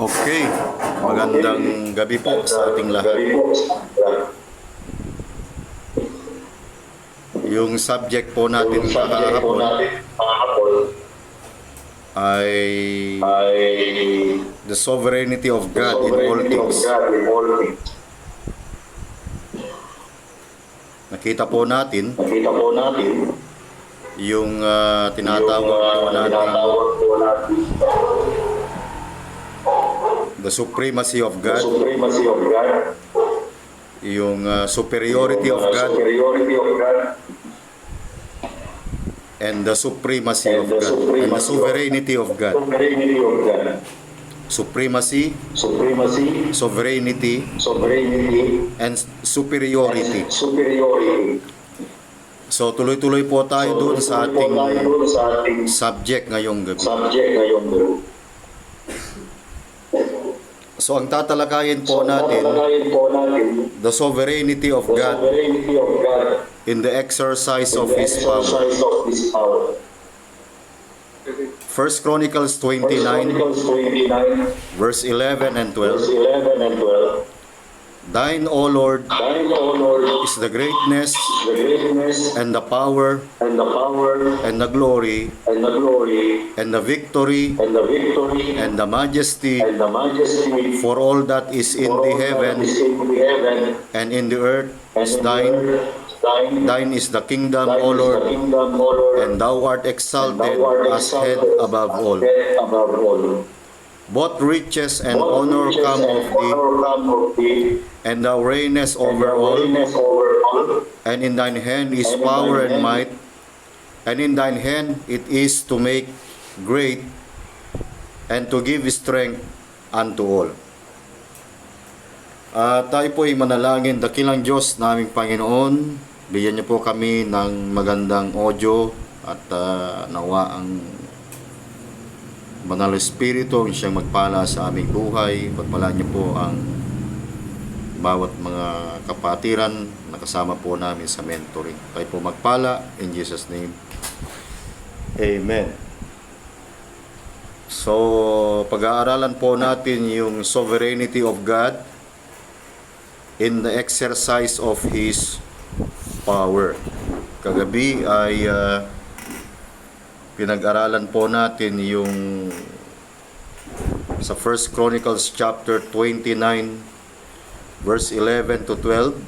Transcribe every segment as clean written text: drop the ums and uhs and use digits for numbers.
Okay, magandang gabi po sa ating lahat. Yung subject po natin kahapon ay the sovereignty of God in all things. Nakita po natin yung tinatawag po natin the supremacy of God, yung superiority of God, and the supremacy of God, and the sovereignty of God. Supremacy, sovereignty, and superiority. So tuloy-tuloy po tayo doon sa ating subject ngayong gabi. So ang tatalakayin po natin, the sovereignty of God in the exercise of His power. 1 Chronicles 29, verse 11 and 12. Thine, O Lord, is the greatness and the power and the glory and the victory and the majesty, for all that is in the heaven and in the earth is thine. Thine is the kingdom, O Lord, and thou art exalted as head above all. Both riches and honor come of thee, and thou reignest over all, and in thine hand is power and might, and in thine hand it is to make great, and to give strength unto all. Tayo po ay manalangin. Dakilang Diyos naming Panginoon, bigyan niyo po kami ng magandang audio at nawa ang Banal Espiritu ang siyang magpala sa aming buhay. Pagpalaan niyo po ang bawat mga kapatiran na kasama po namin sa mentoring. Tayo po magpala in Jesus' name. Amen. So, pag-aaralan po natin yung sovereignty of God in the exercise of His power. Kagabi ay pinag-aralan po natin yung sa 1 Chronicles chapter 29 verse 11 to 12,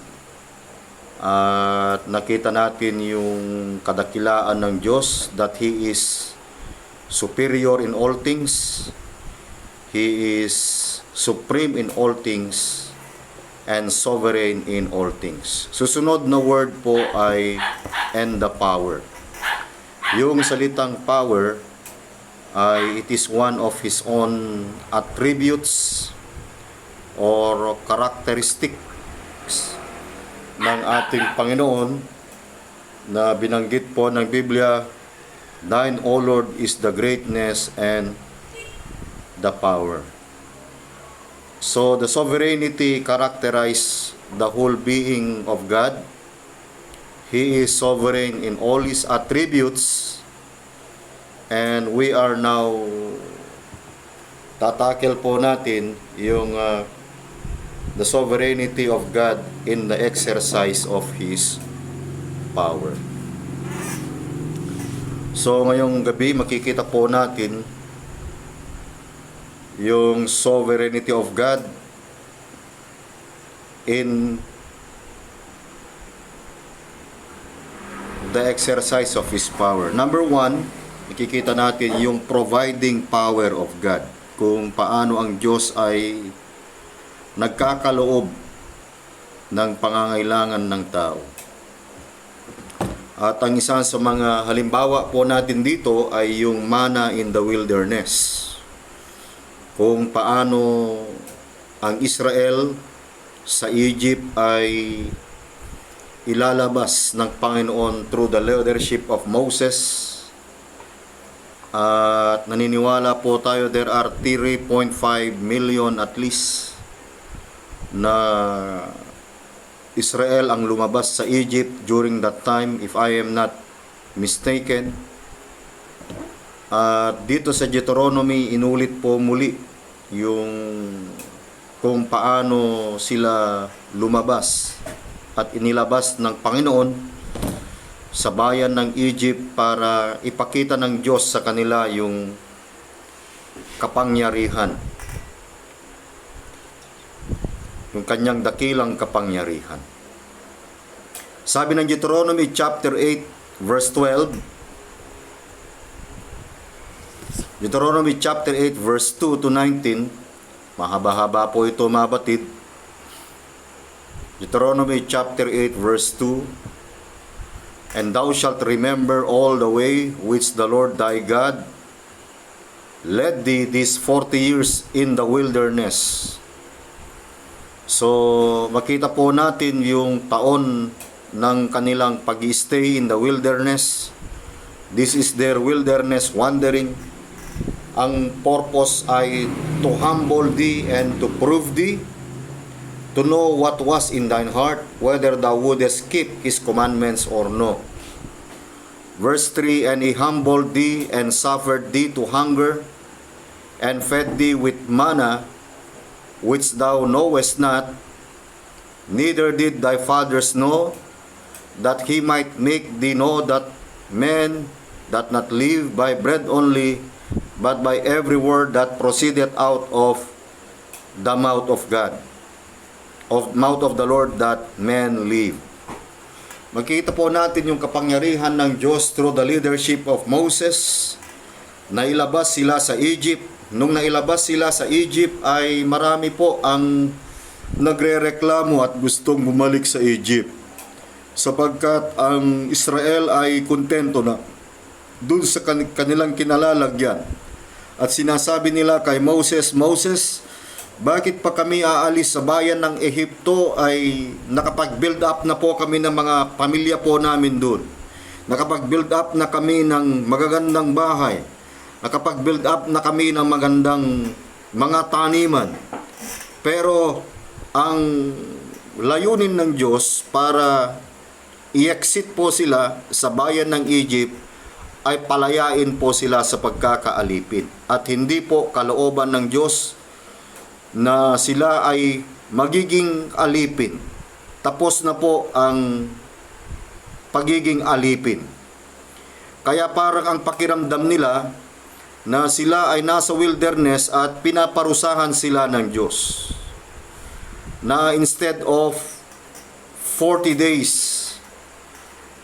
at nakita natin yung kadakilaan ng Diyos, that He is superior in all things, He is supreme in all things, and sovereign in all things. Susunod na word po ay and the power. Yung salitang power ay it is one of His own attributes or characteristics ng ating Panginoon na binanggit po ng Biblia. Thine, O Lord, is the greatness and the power. So the sovereignty characterizes the whole being of God. He is sovereign in all His attributes, and we are now tatakel po natin yung the sovereignty of God in the exercise of His power. So ngayong gabi makikita po natin yung sovereignty of God in the exercise of His power. Number one, makikita natin yung providing power of God. Kung paano ang Diyos ay nagkakaloob ng pangangailangan ng tao. At ang isa sa mga halimbawa po natin dito ay yung manna in the wilderness. Kung paano ang Israel sa Egypt ay ilalabas ng Panginoon through the leadership of Moses. At naniniwala po tayo there are 3.5 million at least na Israel ang lumabas sa Egypt during that time, if I am not mistaken. At dito sa Deuteronomy, inulit po muli yung kung paano sila lumabas at inilabas ng Panginoon sa bayan ng Egypt para ipakita ng Diyos sa kanila yung kapangyarihan, yung kanyang dakilang kapangyarihan. Sabi ng Deuteronomy chapter 8 verse 12, Deuteronomy chapter 8 verse 2 to 19, mahaba-haba po ito mga batid. Deuteronomy chapter 8 verse 2, and thou shalt remember all the way which the Lord thy God led thee these 40 years in the wilderness. So, makita po natin yung taon ng kanilang pag-stay in the wilderness. This is their wilderness wandering. Ang purpose ay to humble thee and to prove thee, to know what was in thine heart, whether thou wouldest keep his commandments or no. Verse 3, and he humbled thee and suffered thee to hunger, and fed thee with manna, which thou knowest not, neither did thy fathers know, that he might make thee know that men that not live by bread only, but by every word that proceedeth out of the mouth of God, of mouth of the Lord, that men live. Makita po natin yung kapangyarihan ng Diyos through the leadership of Moses. Nailabas sila sa Egypt. Nung nailabas sila sa Egypt ay marami po ang nagrereklamo at gustong bumalik sa Egypt, sapagkat ang Israel ay kontento na dun sa kanilang kinalalagyan. At sinasabi nila kay Moses, Moses, bakit pa kami aalis sa bayan ng Ehipto? Ay nakapag-build up na po kami ng mga pamilya po namin dun. Nakapag-build up na kami ng magagandang bahay. Nakapag-build up na kami ng magandang mga taniman. Pero ang layunin ng Diyos para i-exit po sila sa bayan ng Egypt ay palayain po sila sa pagkakaalipin. At hindi po kalooban ng Diyos na sila ay magiging alipin. Tapos na po ang pagiging alipin. Kaya parang ang pakiramdam nila na sila ay nasa wilderness at pinaparusahan sila ng Diyos. Na instead of 40 days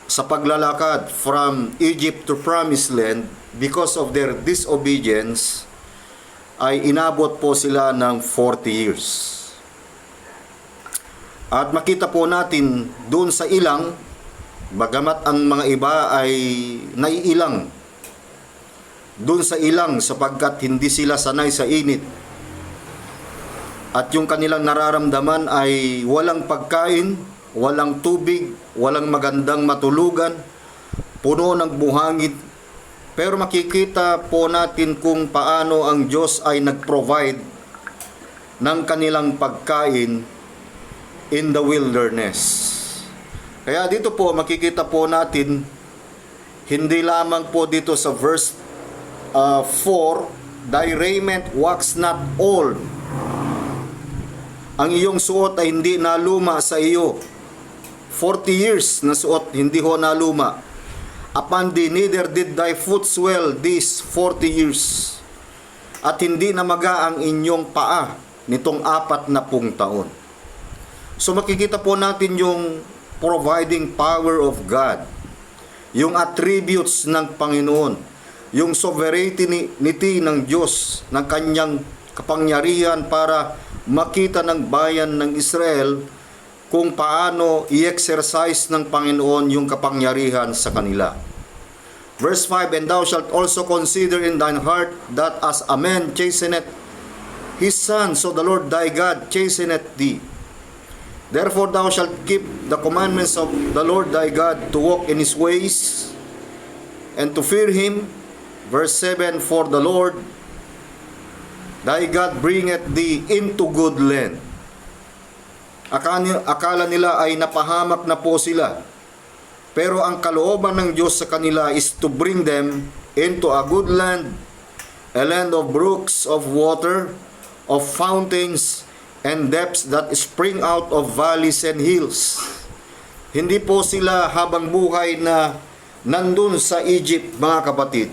sa paglalakad from Egypt to Promised Land, because of their disobedience, ay inabot po sila ng 40 years. At makita po natin doon sa ilang, bagamat ang mga iba ay naiilang, doon sa ilang sapagkat hindi sila sanay sa init. At yung kanilang nararamdaman ay walang pagkain, walang tubig, walang magandang matulugan, puno ng buhangin. Pero makikita po natin kung paano ang Diyos ay nag-provide ng kanilang pagkain in the wilderness. Kaya dito po makikita po natin, hindi lamang po dito sa verse 4, thy raiment wax not old. Ang iyong suot ay hindi naluma sa iyo. 40 years na suot, hindi ho naluma. Upon thee neither did thy foot swell these 40 years. At hindi namaga ang inyong paa nitong 40 taon. So makikita po natin yung providing power of God, yung attributes ng Panginoon, yung sovereignty ng Diyos, ng kanyang kapangyarihan para makita ng bayan ng Israel kung paano i-exercise ng Panginoon yung kapangyarihan sa kanila. Verse 5, and thou shalt also consider in thine heart that as a man chasteneth his son, so the Lord thy God chasteneth thee. Therefore thou shalt keep the commandments of the Lord thy God to walk in his ways and to fear him. Verse 7, for the Lord thy God bringeth thee into good land. Akala nila ay napahamak na po sila. Pero ang kalooban ng Diyos sa kanila is to bring them into a good land, a land of brooks of water, of fountains and depths that spring out of valleys and hills. Hindi po sila habang buhay na nandun sa Egypt, mga kapatid.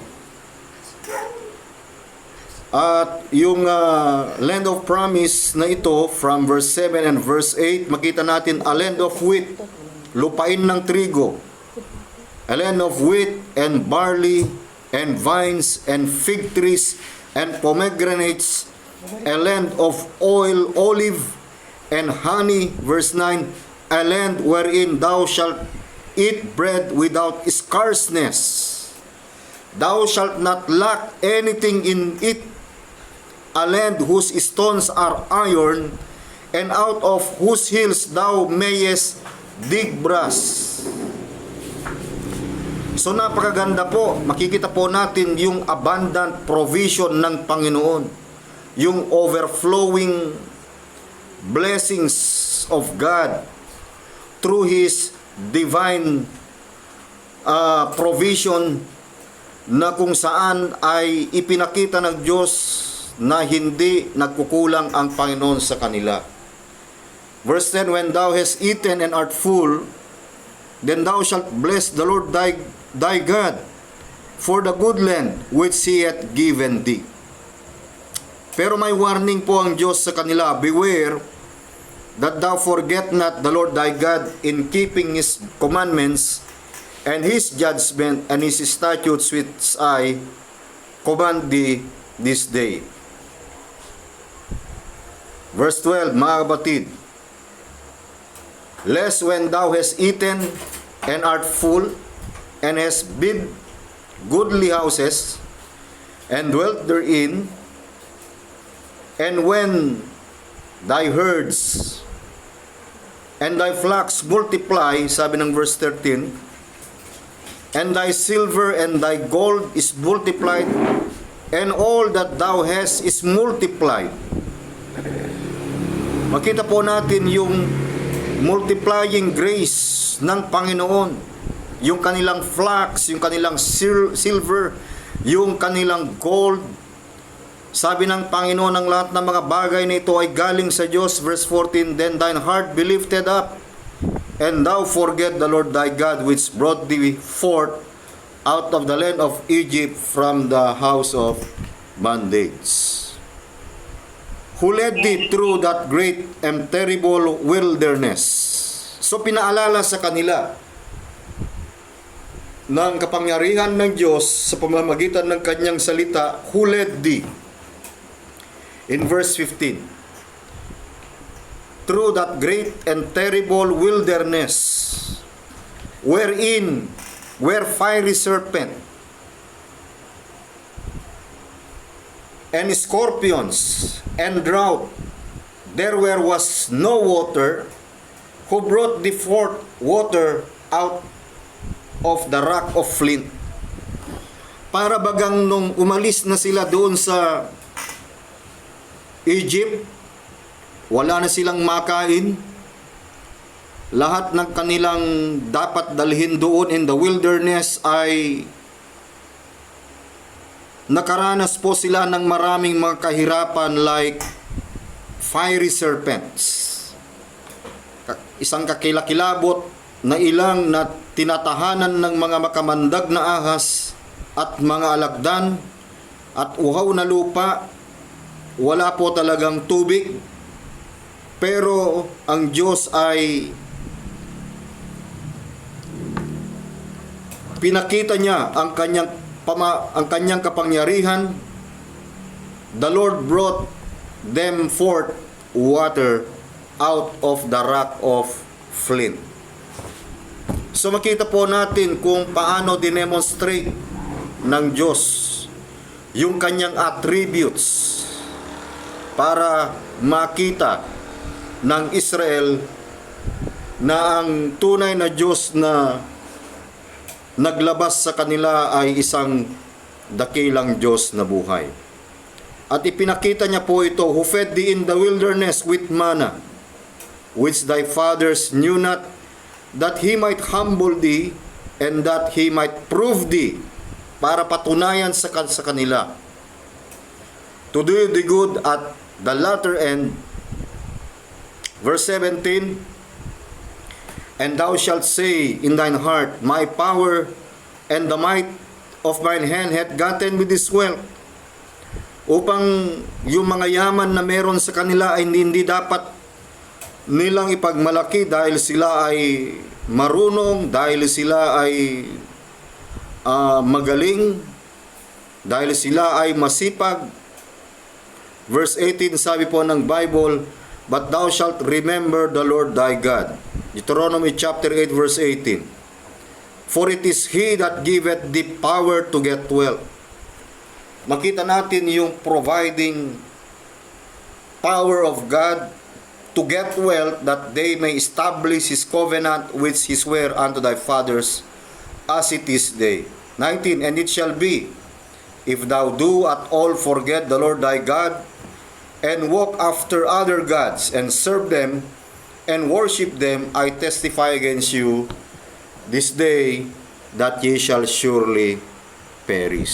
At yung land of promise na ito, from verse 7 and verse 8, makita natin a land of wheat, lupain ng trigo, a land of wheat and barley and vines and fig trees and pomegranates, a land of oil, olive and honey. Verse 9, a land wherein thou shalt eat bread without scarceness. Thou shalt not lack anything in it. A land whose stones are iron, and out of whose hills thou mayest dig brass. So napakaganda po, makikita po natin yung abundant provision ng Panginoon, yung overflowing blessings of God through His divine provision, na kung saan ay ipinakita ng Diyos na hindi nagkukulang ang Panginoon sa kanila. Verse 10, when thou hast eaten and art full, then thou shalt bless the Lord thy God for the good land which He hath given thee. Pero may warning po ang Diyos sa kanila, beware that thou forget not the Lord thy God in keeping His commandments and His judgment and His statutes which I command thee this day. Verse 12, mga kapatid, lest when thou hast eaten and art full, and hast built goodly houses, and dwelt therein, and when thy herds and thy flocks multiply, sabi ng verse 13, and thy silver and thy gold is multiplied, and all that thou hast is multiplied. Makita po natin yung multiplying grace ng Panginoon, yung kanilang flocks, yung kanilang silver, yung kanilang gold. Sabi ng Panginoon, ang lahat ng mga bagay na ito ay galing sa Diyos. Verse 14, then thine heart be lifted up, and thou forget the Lord thy God, which brought thee forth out of the land of Egypt from the house of bondage, who led thee through that great and terrible wilderness. So pinaalala sa kanila ng kapangyarihan ng Diyos sa pamamagitan ng kanyang salita, who led thee. In verse 15, through that great and terrible wilderness, wherein were fiery serpent and scorpions and drought, there was no water, who brought thee forth water out of the rock of flint. Para bagang nung umalis na sila doon sa Egypt, wala na silang makain. Lahat ng kanilang dapat dalhin doon in the wilderness ay nakaranas po sila ng maraming mga kahirapan like fiery serpents. Isang kakilakilabot na ilang na tinatahanan ng mga makamandag na ahas at mga alagdan at uhaw na lupa. Wala po talagang tubig. Pero ang Diyos ay pinakita niya ang kanyang kapangyarihan. The Lord brought them forth water out of the rock of flint. So makita po natin kung paano dinemonstrate ng Diyos yung kanyang attributes para makita ng Israel na ang tunay na Diyos na naglabas sa kanila ay isang dakilang Diyos na buhay. At ipinakita niya po ito, who fed thee in the wilderness with manna, which thy fathers knew not, that He might humble thee, and that He might prove thee, para patunayan sa kanila, to do the good at the latter end. Verse 17, and thou shalt say in thine heart, my power and the might of mine hand hath gotten with this wealth. Upang yung mga yaman na meron sa kanila ay hindi dapat nilang ipagmalaki dahil sila ay marunong, dahil sila ay magaling, dahil sila ay masipag. Verse 18, sabi po ng Bible, but thou shalt remember the Lord thy God. Deuteronomy chapter 8 verse 18. For it is He that giveth thee power to get wealth. Makita natin yung providing power of God to get wealth, that they may establish His covenant which He sware unto thy fathers, as it is day. 19, and it shall be, if thou do at all forget the Lord thy God, and walk after other gods, and serve them, and worship them, I testify against you this day, that ye shall surely perish.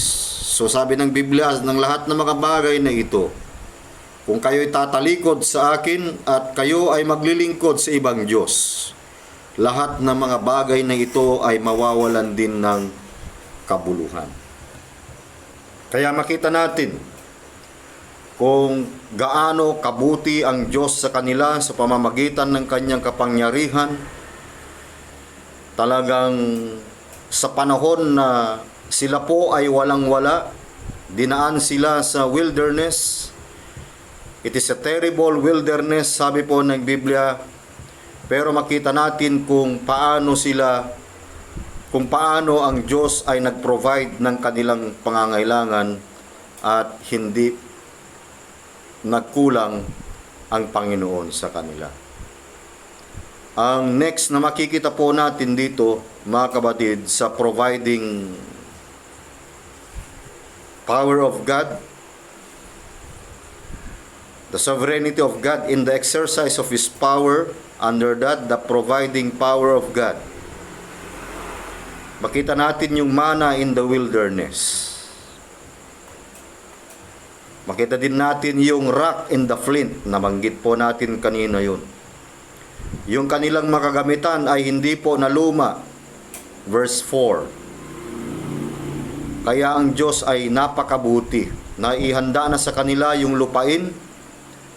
So sabi ng Biblia, ng lahat ng mga bagay na ito, kung kayo'y tatalikod sa akin at kayo ay maglilingkod sa ibang Diyos, lahat ng mga bagay na ito ay mawawalan din ng kabuluhan. Kaya makita natin kung gaano kabuti ang Diyos sa kanila sa pamamagitan ng kanyang kapangyarihan. Talagang sa panahon na sila po ay walang-wala, dinaan sila sa wilderness. It is a terrible wilderness, sabi po ng Biblia. Pero makita natin kung paano ang Diyos ay nag-provide ng kanilang pangangailangan at hindi nagkulang ang Panginoon sa kanila. Ang next na makikita po natin dito, mga kabatid, sa providing power of God, the sovereignty of God in the exercise of His power, under that, the providing power of God. Makita natin yung manna in the wilderness. Makita din natin yung rock in the flint, nabanggit po natin kanina yun. Yung kanilang makagamitan ay hindi po naluma. Verse 4. Kaya ang Diyos ay napakabuti, na ihanda na sa kanila yung lupain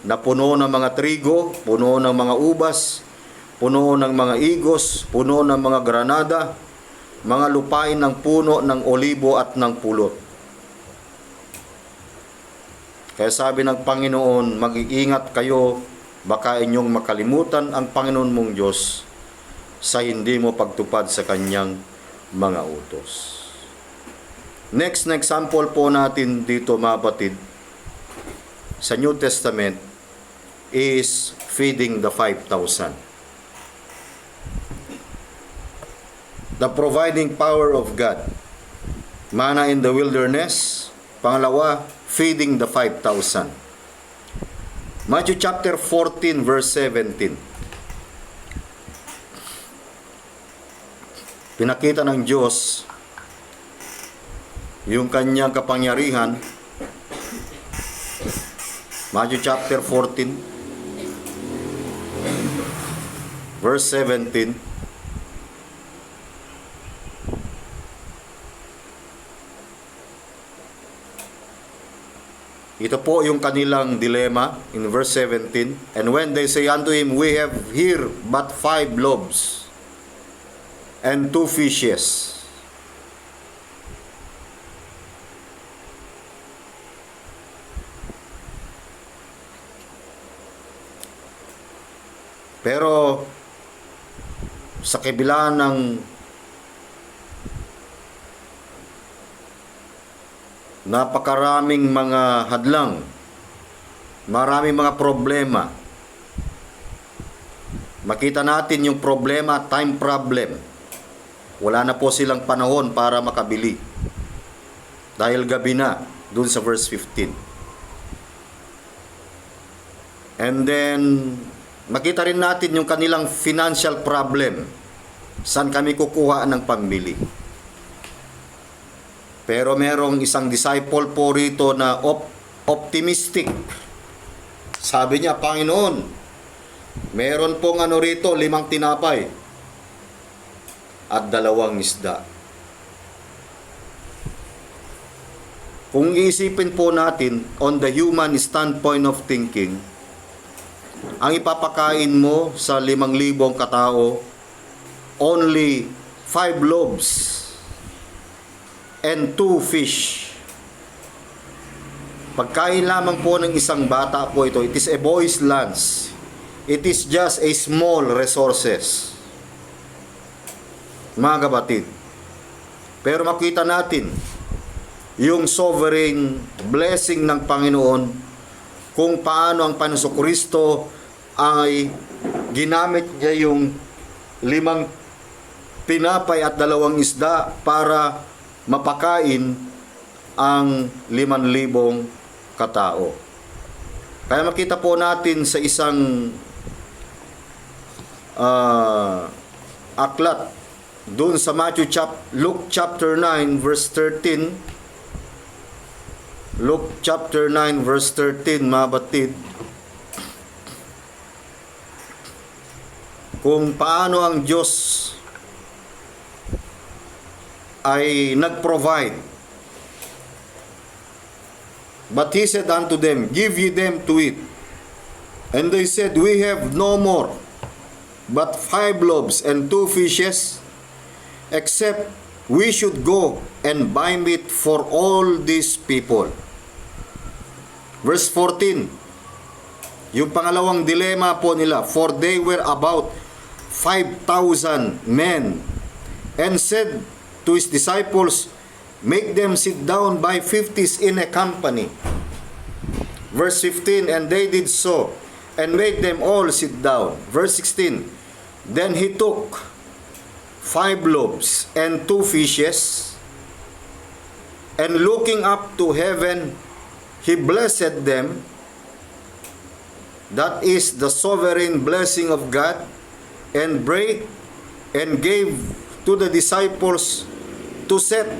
na puno ng mga trigo, puno ng mga ubas, puno ng mga igos, puno ng mga granada, mga lupain ng puno ng olibo at ng pulot. Kaya sabi ng Panginoon, mag-iingat kayo, baka inyong makalimutan ang Panginoon mong Diyos sa hindi mo pagtupad sa kanyang mga utos. Next na example po natin dito, mga batid, sa New Testament is feeding the 5,000. The providing power of God. Manna in the wilderness. Pangalawa, feeding the 5,000. Matthew chapter 14 verse 17. Pinakita ng Diyos yung kanyang kapangyarihan. Matthew chapter 14 verse 17. Ito po yung kanilang dilema in verse 17. And when they say unto him, we have here but 5 loaves and 2 fishes. Pero sa kabila ng napakaraming mga hadlang, maraming mga problema, makita natin yung problema, time problem. Wala na po silang panahon para makabili dahil gabi na, dun sa verse 15. And then makita rin natin yung kanilang financial problem. Saan kami kukuha ng pambili? Pero merong isang disciple po rito na optimistic. Sabi niya, Panginoon, meron pong rito, 5 tinapay at 2 isda. Kung iisipin po natin on the human standpoint of thinking, ang ipapakain mo sa 5,000 katao, only 5 loaves and 2 fish. Pagkain lamang po ng isang bata po ito. It is a boy's lunch. It is just a small resources. Mga kapatid. Pero makita natin yung sovereign blessing ng Panginoon kung paano ang Panginoon Kristo ay ginamit niya yung 5 tinapay at 2 isda para mapakain ang 5,000 katao. Kaya makita po natin sa isang aklat doon sa Luke chapter 9 verse 13. Luke chapter 9 verse 13, mga batid, kung paano ang Diyos ay nag-provide. But he said unto them, give ye them to eat. And they said, we have no more but 5 loaves and 2 fishes, except we should go and buy meat for all these people. Verse 14, yung pangalawang dilema po nila, for they were about 5,000 men, and said to his disciples, make them sit down by 50s in a company. Verse 15, and they did so, and made them all sit down. Verse 16, then he took 5 loaves and 2 fishes, and looking up to heaven, he blessed them. That is the sovereign blessing of God, and break and gave to the disciples to set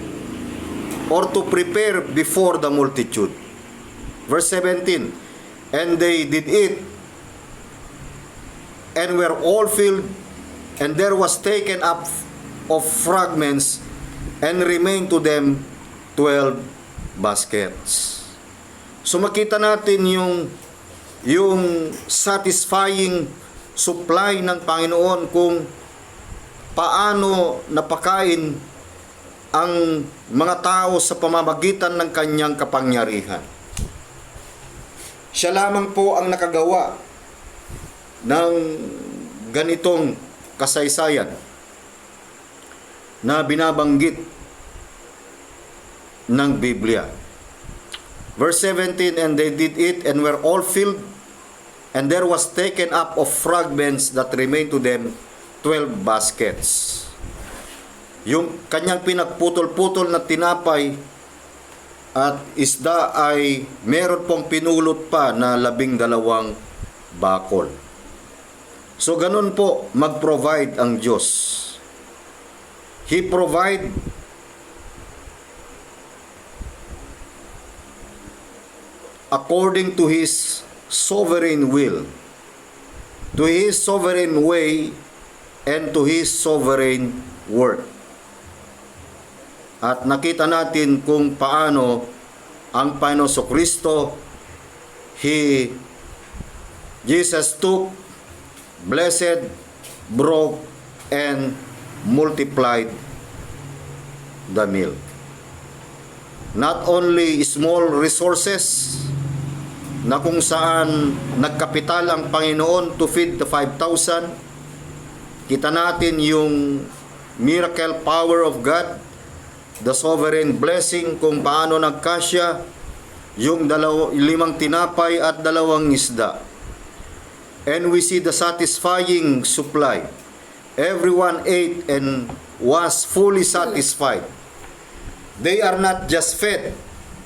or to prepare before the multitude. Verse 17, and they did eat and were all filled, and there was taken up of fragments, and remained to them 12 baskets. So makita natin yung satisfying supply ng Panginoon kung paano napakain ang mga tao sa pamamagitan ng kanyang kapangyarihan. Siya lamang po ang nakagawa ng ganitong kasaysayan na binabanggit ng Biblia. Verse 17, and they did eat and were all filled, and there was taken up of fragments that remained to them 12 baskets. Yung kanyang pinagputol-putol na tinapay at isda ay meron pong pinulot pa na 12 bakol. So ganun po mag-provide ang Diyos. He provide according to His sovereign will, to His sovereign way, and to His sovereign work. At nakita natin kung paano ang Panginoon Kristo, Jesus took, blessed, broke, and multiplied the meal. Not only small resources na kung saan nagkapital ang Panginoon to feed the 5,000, kita natin yung miracle power of God, the sovereign blessing kung paano nagkasya yung 5 tinapay at 2 isda. And we see the satisfying supply. Everyone ate and was fully satisfied. They are not just fed.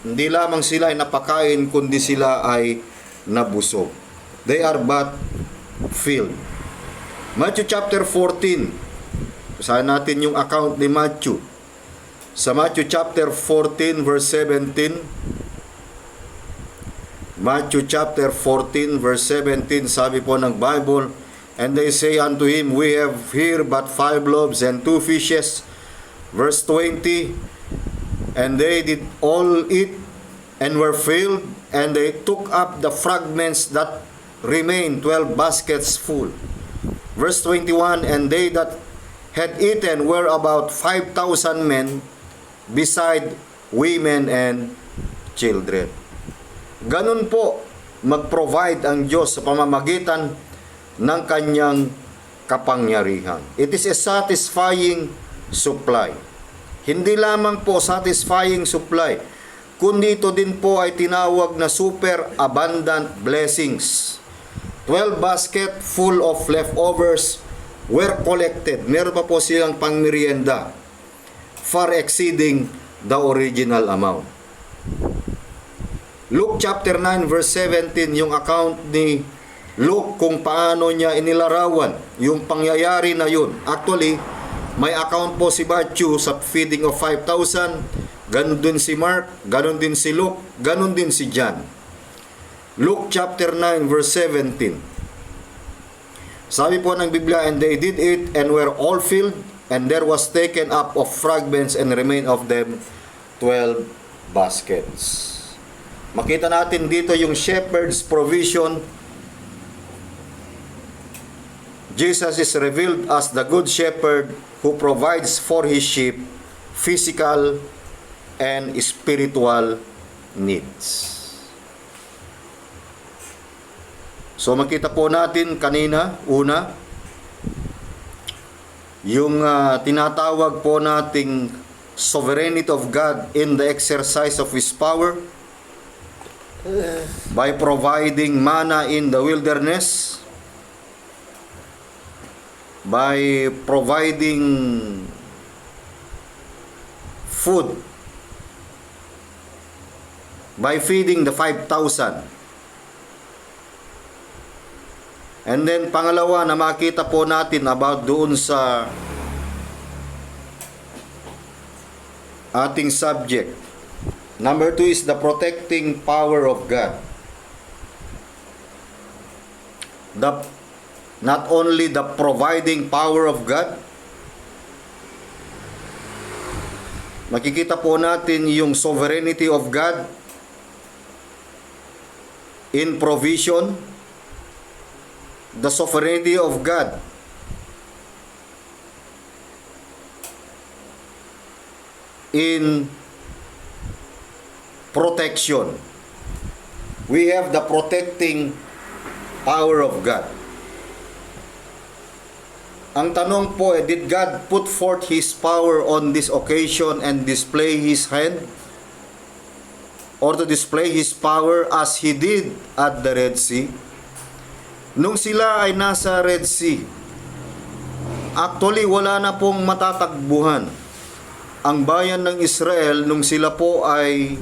Hindi lamang sila ay napakain, kundi sila ay nabusog. They are but filled. Matthew chapter 14. Basahin natin yung account ni Matthew. Sa Matthew chapter 14 verse 17, Matthew chapter 14 verse 17, sabi po ng Bible, "And they say unto him, We have here but 5 loaves and 2 fishes." Verse 20, "And they did all eat and were filled, and they took up the fragments that remained, 12 baskets full." Verse 21, "And they that had eaten were about 5,000 men, beside women and children." Ganun po mag-provide ang Diyos sa pamamagitan ng kanyang kapangyarihan. It is a satisfying supply. Hindi lamang po satisfying supply, kundi ito din po ay tinawag na super abundant blessings. 12 basket full of leftovers were collected. Meron pa po silang pangmerienda, far exceeding the original amount. Luke chapter 9 verse 17, yung account ni Luke kung paano niya inilarawan yung pangyayari na yun. Actually, may account po si Matthew sa feeding of 5,000, ganun din si Mark, ganun din si Luke, ganun din si John. Luke chapter 9 verse 17. Sabi po ng Biblia, "And they did eat and were all filled, and there was taken up of fragments and remained of them 12 baskets." Makita natin dito yung shepherd's provision. Jesus is revealed as the good shepherd who provides for his sheep physical and spiritual needs. So makita po natin kanina, una, yung tinatawag po nating sovereignty of God in the exercise of His power, by providing manna in the wilderness, by providing food, by feeding the 5,000. And then pangalawa na makita po natin about doon sa ating subject. Number 2 is the protecting power of God. Not only the providing power of God, makikita po natin yung sovereignty of God in provision, the sovereignty of God in protection. We have the protecting power of God. Ang tanong po, did God put forth His power on this occasion and display His hand? Or to display His power as He did at the Red Sea? Nung sila ay nasa Red Sea, actually wala na pong matatagbuhan ang bayan ng Israel nung sila po ay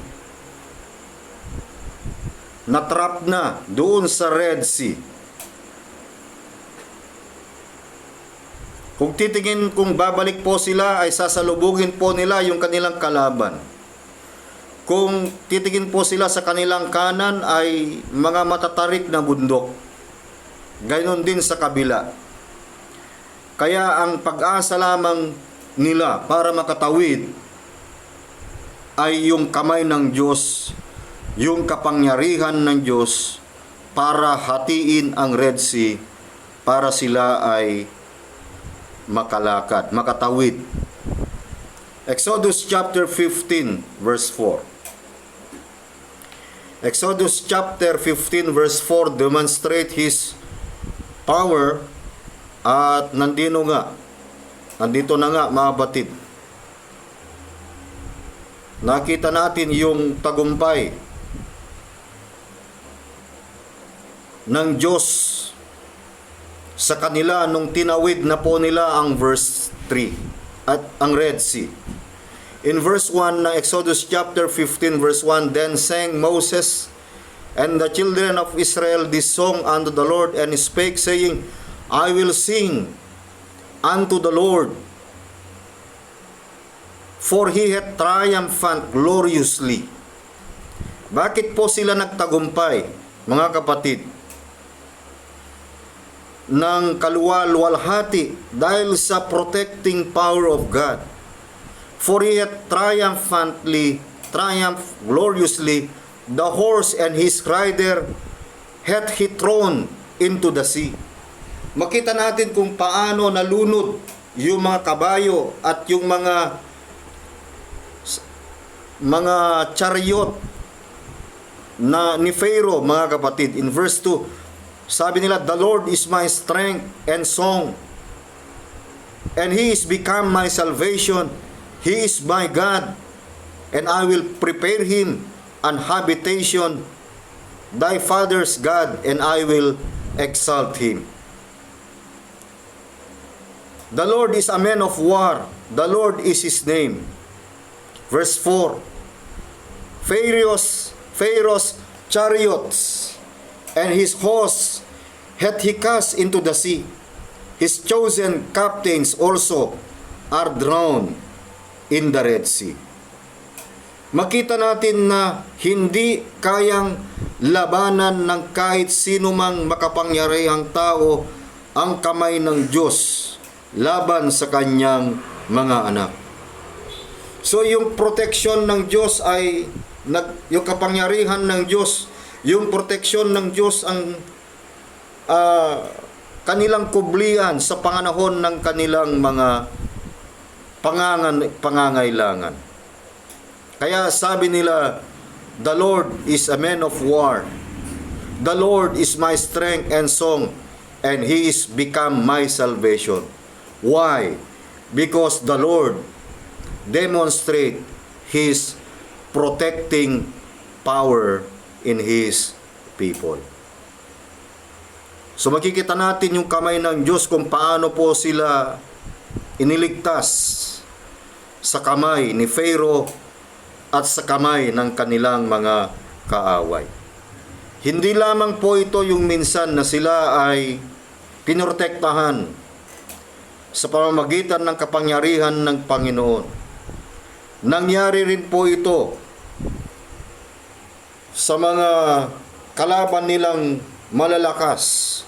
natrap na doon sa Red Sea. Kung titingin, kung babalik po sila, ay sasalubugin po nila yung kanilang kalaban. Kung titingin po sila sa kanilang kanan, ay mga matatarik na bundok. Gayun din sa kabila. Kaya ang pag-asa lamang nila para makatawid ay yung kamay ng Diyos, yung kapangyarihan ng Diyos para hatiin ang Red Sea para sila ay makalakad, makatawid. Exodus chapter 15 verse 4. Exodus chapter 15 verse 4 demonstrate His power at nandito na nga mga batid. Nakita natin yung tagumpay ng Diyos sa kanila nung tinawid na po nila ang verse 3 at ang Red Sea. In verse 1 ng Exodus chapter 15 verse 1, "Then sang Moses and the children of Israel this song unto the Lord, and spake, saying, I will sing unto the Lord, for He hath triumphant gloriously. Bakit po sila nagtagumpay, mga kapatid, ng kaluwalhati? Dahil sa protecting power of God. For he hath triumphed gloriously, the horse and his rider hath he thrown into the sea. Makita natin kung paano nalunod yung mga kabayo at yung mga chariot ni Pharaoh, mga kapatid. In verse 2, sabi nila, the Lord is my strength and song, and He is become my salvation. He is my God, and I will prepare Him an habitation, thy father's God, and I will exalt Him. The Lord is a man of war, the Lord is His name. Verse 4, Pharaoh's chariots and his hosts hath he cast into the sea. His chosen captains also are drowned in the Red Sea. Makita natin na hindi kayang labanan ng kahit sino mang makapangyarihang tao ang kamay ng Diyos laban sa kanyang mga anak. So yung protection ng Diyos ay yung kapangyarihan ng Diyos, yung proteksyon ng Diyos ang kanilang kublian sa panganahon ng kanilang mga pangangailangan. Kaya sabi nila, the Lord is a man of war. The Lord is my strength and song, and He is become my salvation. Why? Because the Lord demonstrate His protecting power in His people. So makikita natin yung kamay ng Diyos kung paano po sila iniligtas sa kamay ni Pharaoh at sa kamay ng kanilang mga kaaway. Hindi lamang po ito yung minsan na sila ay pinoprotektahan sa pamamagitan ng kapangyarihan ng Panginoon. Nangyari rin po ito sa mga kalaban nilang malalakas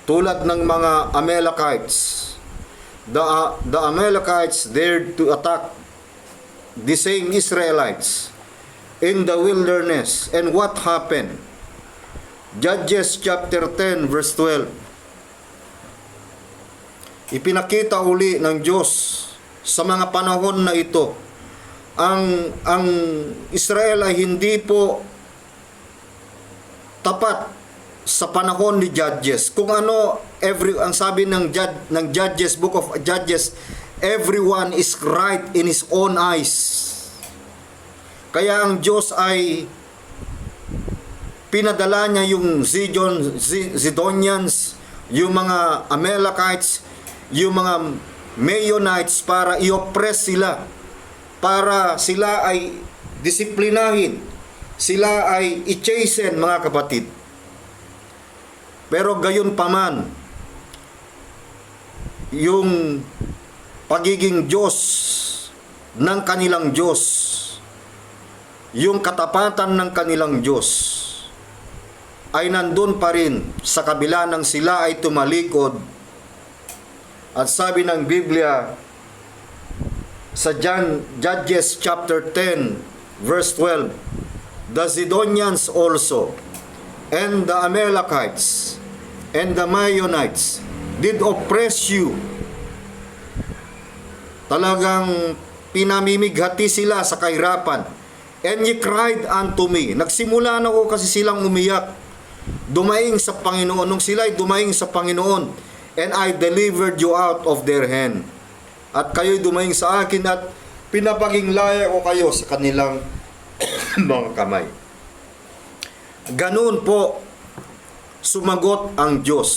tulad ng mga Amalekites. The Amalekites dared to attack the same Israelites in the wilderness. And what happened? Judges chapter 10 verse 12. Ipinakita uli ng Diyos sa mga panahon na ito ang Israel ay hindi po tapat sa panahon ni Judges. Kung ano ang sabi ng Judges, Book of Judges, everyone is right in his own eyes. Kaya ang Diyos ay pinadala niya yung Zidonians, yung mga Amalekites, yung mga Meunites para i-oppress sila, para sila ay disiplinahin, sila ay i-chasten, mga kapatid. Pero gayon paman, yung pagiging Diyos ng kanilang Diyos, yung katapatan ng kanilang Diyos, ay nandun pa rin sa kabila ng sila ay tumalikod. At sabi ng Biblia sa Judges chapter 10 verse 12, the Zidonians also and the Amalekites and the Meunites did oppress you. Talagang pinamimighati sila sa kahirapan. And ye cried unto me. Nagsimula na ko kasi silang umiyak. Dumaing sa Panginoon. Nung sila ay dumaing sa Panginoon, and I delivered you out of their hand. At kayo'y dumaing sa akin at pinapaghinglaya ko kayo sa kanilang mga kamay. Ganun po sumagot ang Diyos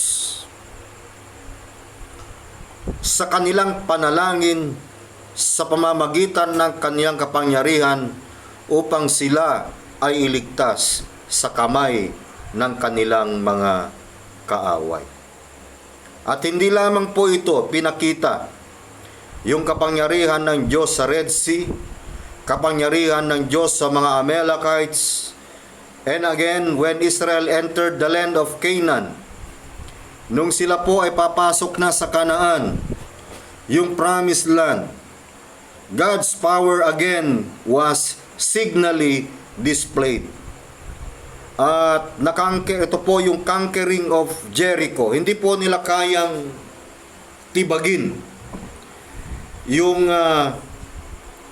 sa kanilang panalangin sa pamamagitan ng kanilang kapangyarihan upang sila ay iligtas sa kamay ng kanilang mga kaaway. At hindi lamang po ito pinakita yung kapangyarihan ng Diyos sa Red Sea, kapangyarihan ng Diyos sa mga Amalekites, And again, when Israel entered the land of Canaan, nung sila po ay papasok na sa Kanaan, yung promised land, God's power again was signally displayed. At ito po yung conquering of Jericho. Hindi po nila kayang tibagin yung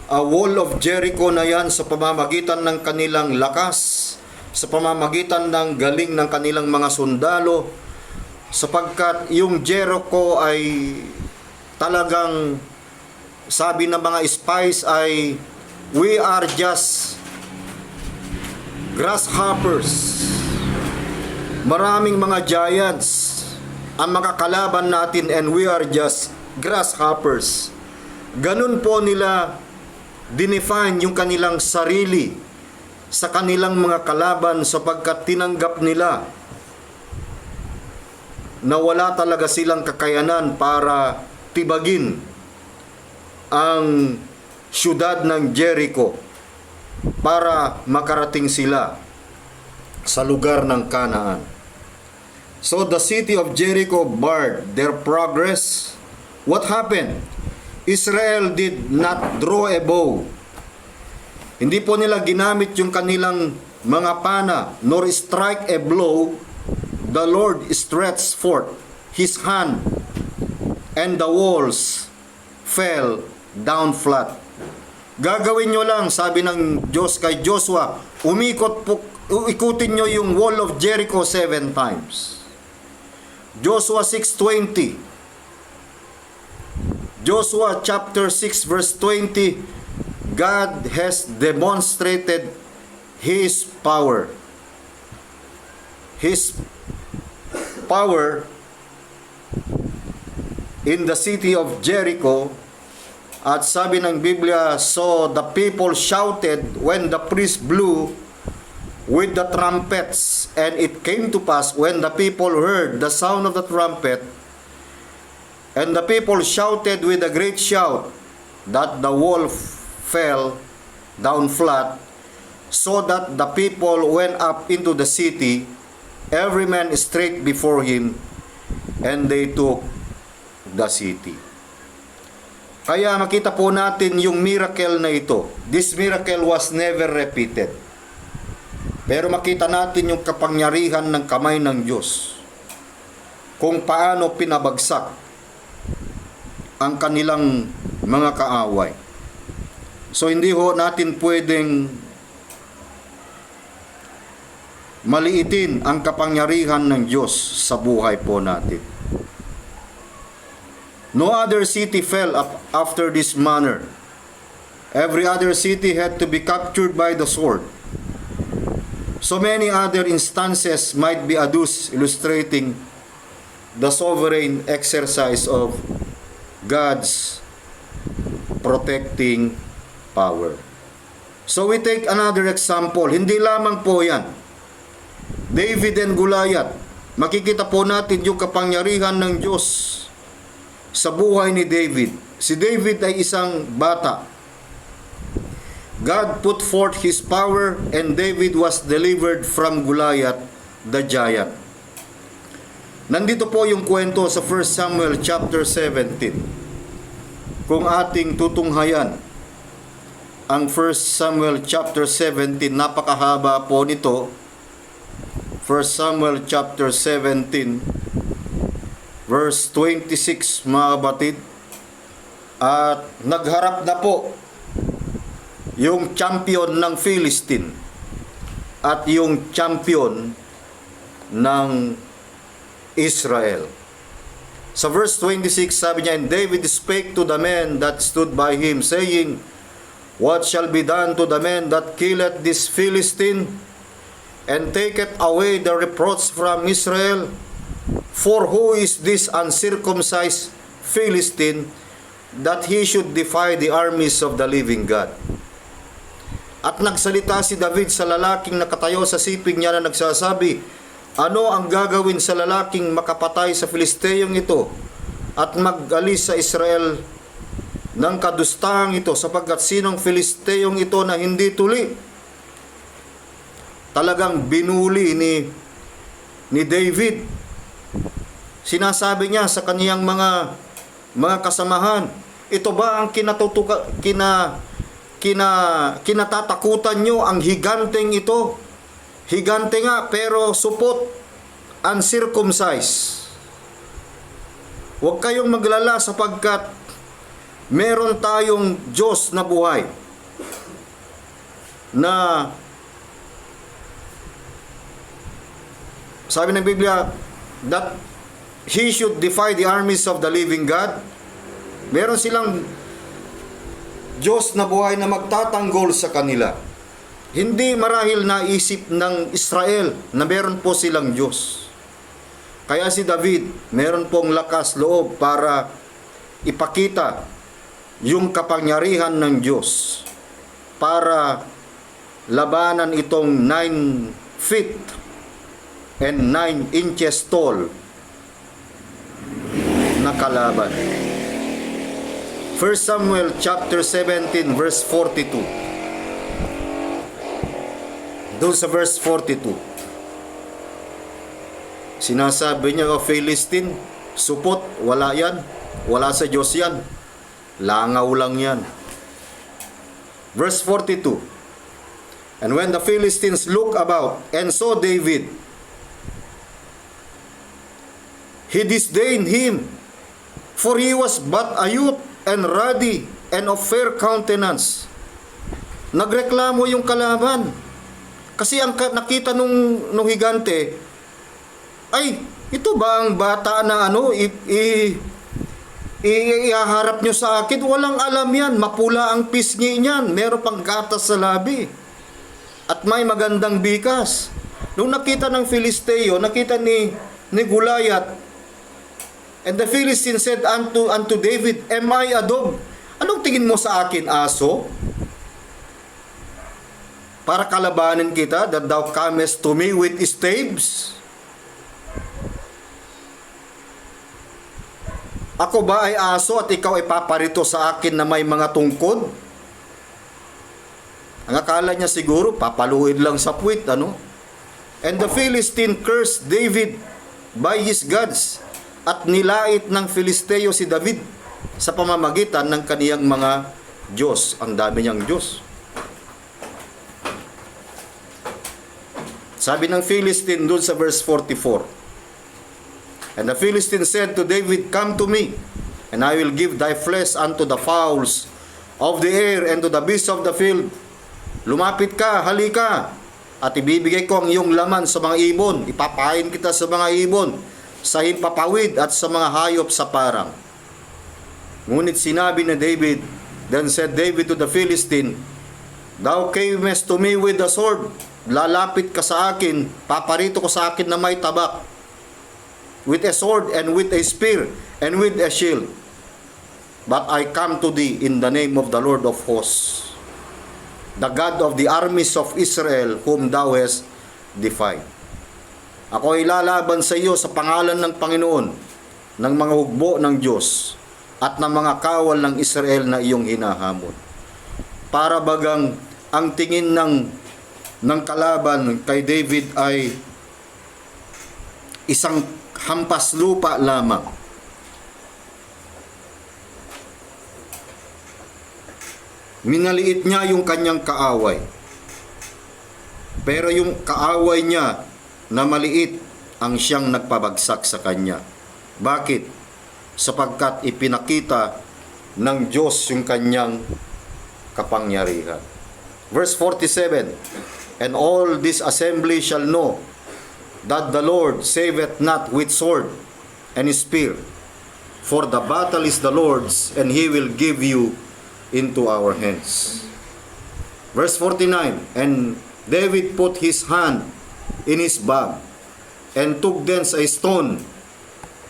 wall of Jericho na yan sa pamamagitan ng kanilang lakas, sa pamamagitan ng galing ng kanilang mga sundalo, sapagkat yung Jericho ay talagang, sabi ng mga spies ay, we are just grasshoppers. Maraming mga giants ang makakalaban natin and we are just grasshoppers. Ganun po nila dinefine yung kanilang sarili sa kanilang mga kalaban, sapagkat tinanggap nila na wala talaga silang kakayanan para tibagin ang syudad ng Jericho para makarating sila sa lugar ng Canaan. So the city of Jericho barred their progress. What happened? Israel did not draw a bow. Hindi po nila ginamit yung kanilang mga pana, nor strike a blow. The Lord stretched forth His hand, and the walls fell down flat. Gagawin nyo lang, sabi ng Diyos kay Joshua, ikutin nyo yung wall of Jericho 7 times. Joshua 6:20. Joshua chapter 6 verse 20, God has demonstrated His power. His power in the city of Jericho. At sabi ng Biblia, so the people shouted when the priest blew with the trumpets, and it came to pass when the people heard the sound of the trumpet, and the people shouted with a great shout, that the wall fell down flat, so that the people went up into the city, every man straight before him, and they took the city. Kaya makita po natin yung miracle na ito. This miracle was never repeated. Pero makita natin yung kapangyarihan ng kamay ng Diyos, kung paano pinabagsak ang kanilang mga kaaway. So hindi ho natin pwedeng maliitin ang kapangyarihan ng Diyos sa buhay po natin. No other city fell up after this manner. Every other city had to be captured by the sword. So many other instances might be adduced illustrating the sovereign exercise of God's protecting power. So we take another example. Hindi lamang po yan. David and Goliath. Makikita po natin yung kapangyarihan ng Diyos sa buhay ni David. Si David ay isang bata. God put forth His power and David was delivered from Goliath, the giant. Nandito po yung kwento sa 1 Samuel chapter 17. Kung ating tutunghayan ang 1 Samuel chapter 17, napakahaba po nito. 1 Samuel chapter 17 verse 26, mga batid. At nagharap na po yung champion ng Philistine at yung champion ng Israel. Sa verse 26, sabi niya, and David spake to the men that stood by him, saying, what shall be done to the man that killeth this Philistine, and taketh away the reproach from Israel? For who is this uncircumcised Philistine that he should defy the armies of the living God? At nagsalita si David sa lalaking nakatayo sa siping niya na nagsasabi, ano ang gagawin sa lalaking makapatay sa Filisteyong ito at mag-alis sa Israel ng kadustahang ito, sapagkat sinong Filisteyong ito na hindi tuli talagang binuli ni David. Sinasabi niya sa kaniyang mga kasamahan, ito ba ang kinatatakutan nyo, ang higanteng ito? Higante nga pero supot, uncircumcised. Huwag kayong maglala sapagkat meron tayong Diyos na buhay na sabi ng Biblia that He should defy the armies of the living God. Meron silang Diyos na buhay na magtatanggol sa kanila. Hindi marahil naisip ng Israel na meron po silang Diyos. Kaya si David, meron pong lakas loob para ipakita yung kapangyarihan ng Diyos para labanan itong 9 feet and 9 inches tall na kalaban. 1 Samuel chapter 17 verse 42. Doon sa verse 42, sinasabi niya, Philistine, supot, wala yan. Wala sa Diyos yan. Langaw lang yan. Verse 42. And when the Philistines looked about and saw David, he disdained him, for he was but a youth and ruddy and of fair countenance. Nagreklamo yung kalaban. Kasi ang nakita nung higante, ay, ito ba ang bata na ihaharap nyo sa akin? Walang alam yan. Mapula ang pisngi niyan. Meron pang gatas sa labi. At may magandang bikas. Nung nakita ng Filisteo, nakita ni Goliath, and the Philistine said unto David, am I a dog? Anong tingin mo sa akin, aso? Para kalabanin kita, that thou comest to me with staves? Ako ba ay aso at ikaw ay paparito sa akin na may mga tungkod? Ang akala niya siguro, papaluin lang sa puwit, ano? And the Philistine cursed David by his gods, at nilait ng Filisteo si David sa pamamagitan ng kaniyang mga Diyos. Ang dami niyang Diyos. Sabi ng Philistine doon sa verse 44, and the Philistine said to David, come to me, and I will give thy flesh unto the fowls of the air and to the beasts of the field. Lumapit ka, halika, at ibibigay ko ang iyong laman sa mga ibon. Ipapain kita sa mga ibon, sa himpapawid at sa mga hayop sa parang. Ngunit sinabi ni David, then said David to the Philistine, thou camest to me with the sword. Lalapit ka sa akin, paparito ko sa akin na may tabak, with a sword and with a spear and with a shield. But I come to thee in the name of the Lord of hosts, the God of the armies of Israel, whom thou hast defied. Ako ay lalaban sa iyo sa pangalan ng Panginoon, ng mga hugbo ng Diyos, at ng mga kawal ng Israel na iyong hinahamon. Para bagang ang tingin ng kalaban kay David ay isang hampas lupa lamang. Minaliit niya yung kanyang kaaway. Pero yung kaaway niya na maliit ang siyang nagpabagsak sa kanya. Bakit? Sapagkat ipinakita ng Diyos yung kanyang kapangyarihan. Verse 47, and all this assembly shall know that the Lord saveth not with sword and spear, for the battle is the Lord's, and He will give you into our hands. Verse 49, and David put his hand in his bag, and took thence a stone,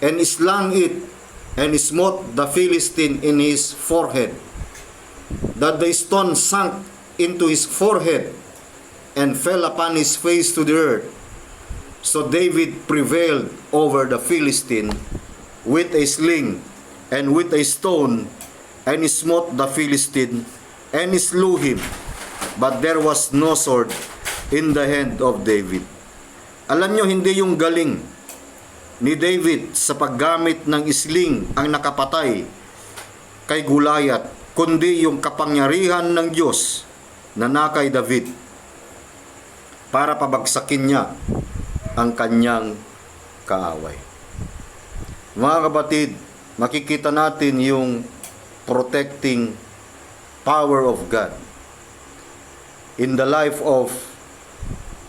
and slung it, and smote the Philistine in his forehead, that the stone sunk into his forehead, and fell upon his face to the earth. So David prevailed over the Philistine with a sling and with a stone, and he smote the Philistine, and he slew him. But there was no sword in the hand of David. Alam nyo, hindi yung galing ni David sa paggamit ng isling ang nakapatay kay Goliath, kundi yung kapangyarihan ng Diyos na nakay David para pabagsakin niya ang kanyang kaaway. Mga kapatid, makikita natin yung protecting power of God in the life of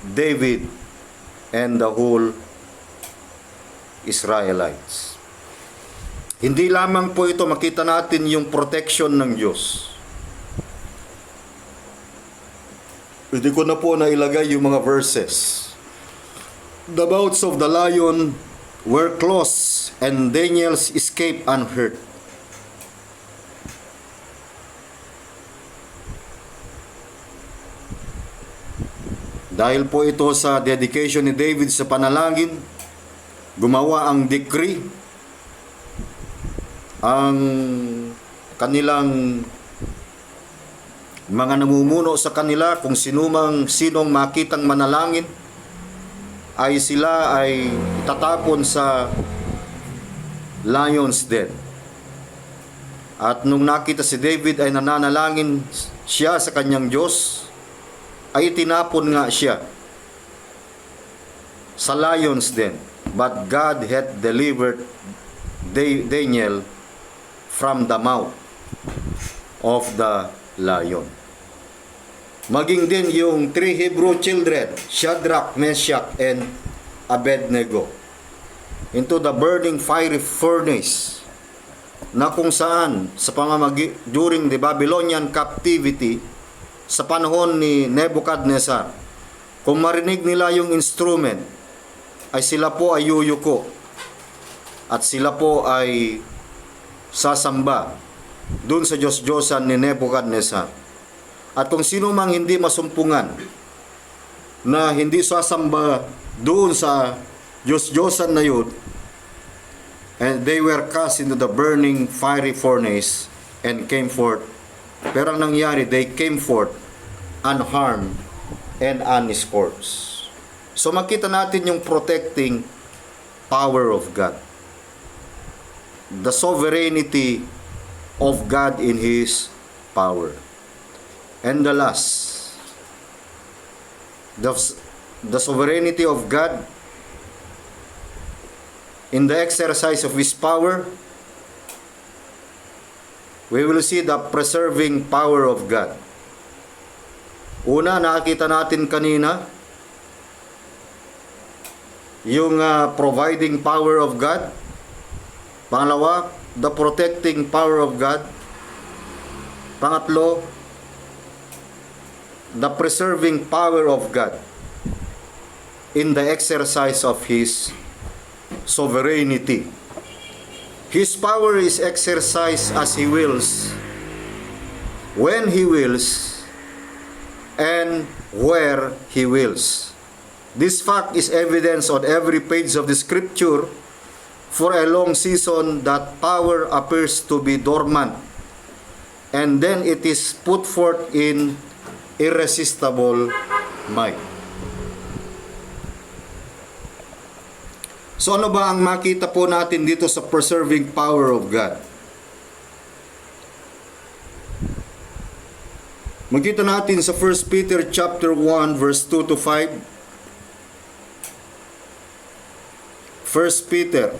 David and the whole Israelites. Hindi lamang po ito, makita natin yung protection ng Diyos. Hindi ko na po nailagay yung mga verses. The mouths of the lion were closed and Daniel's escaped unhurt. Dahil po ito sa dedication ni David sa panalangin, gumawa ang decree, ang kanilang mga namumuno sa kanila, kung sinong makitang manalangin, ay sila ay itatapon sa lion's den. At nung nakita si David ay nananalangin siya sa kanyang Diyos, ay tinapon nga siya sa lion's den. But God had delivered Daniel from the mouth of the lion. Maging din yung 3 Hebrew children, Shadrach, Meshach, and Abednego, into the burning fiery furnace, na kung saan sa during the Babylonian captivity, sa panahon ni Nebuchadnezzar, kung marinig nila yung instrument, ay sila po ay yuyuko at sila po ay sasamba dun sa Diyos-Diyosan ni Nebuchadnezzar. At kung sino mang hindi masumpungan na hindi sasamba doon sa Diyos-Diyosan na yun, and they were cast into the burning fiery furnace and came forth. Pero ang nangyari, they came forth unharmed and unscorched. So makita natin yung protecting power of God. The sovereignty of God in His power. And the last, the sovereignty of God in the exercise of His power, we will see the preserving power of God. Una, nakita natin kanina yung providing power of God. Pangalawa, the protecting power of God. Pangatlo, the preserving power of God in the exercise of His sovereignty. His power is exercised as He wills, when He wills, and where He wills. This fact is evidence on every page of the Scripture. For a long season, that power appears to be dormant, and then it is put forth in irresistible might. So ano ba ang makita po natin dito sa preserving power of God? Makita natin sa 1 Peter chapter 1 verse 2 to 5. 1 Peter